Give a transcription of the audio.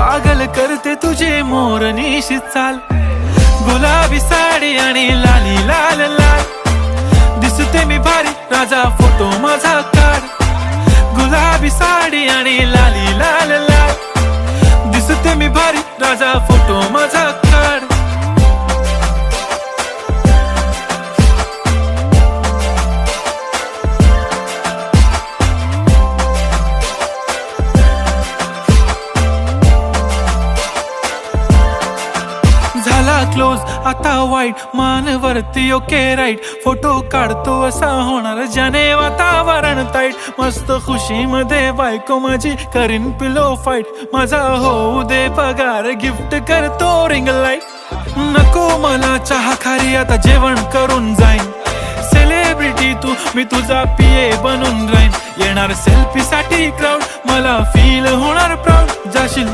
पागल करते तुझे मोरनीशी चाल, गुलाबी साडी आणि लाली लाल लाल. दिसते मी भारी राजा फोटो माझा काढ, गुलाबी साडी आणि लाली लाल लाल. दिसते मी भारी राजा फोटो माझा काढ. झाला क्लोज आता वाईट, मान वरती ओके राईट. फोटो काढतो असा होणार ज्याने वातावरण ताईट. मस्त खुशी मध्ये बायको माझी करीन पिलो फाईट. माझा होऊ दे पगार गिफ्ट करतो रिंग लाईट. नको मला चहा खारी आता जेवण करून जाईन. सेलिब्रिटी तू मी तुझा पिये बनून राहीन. येणार सेल्फी साठी क्राऊड मला फील होणार प्राऊड. जाशील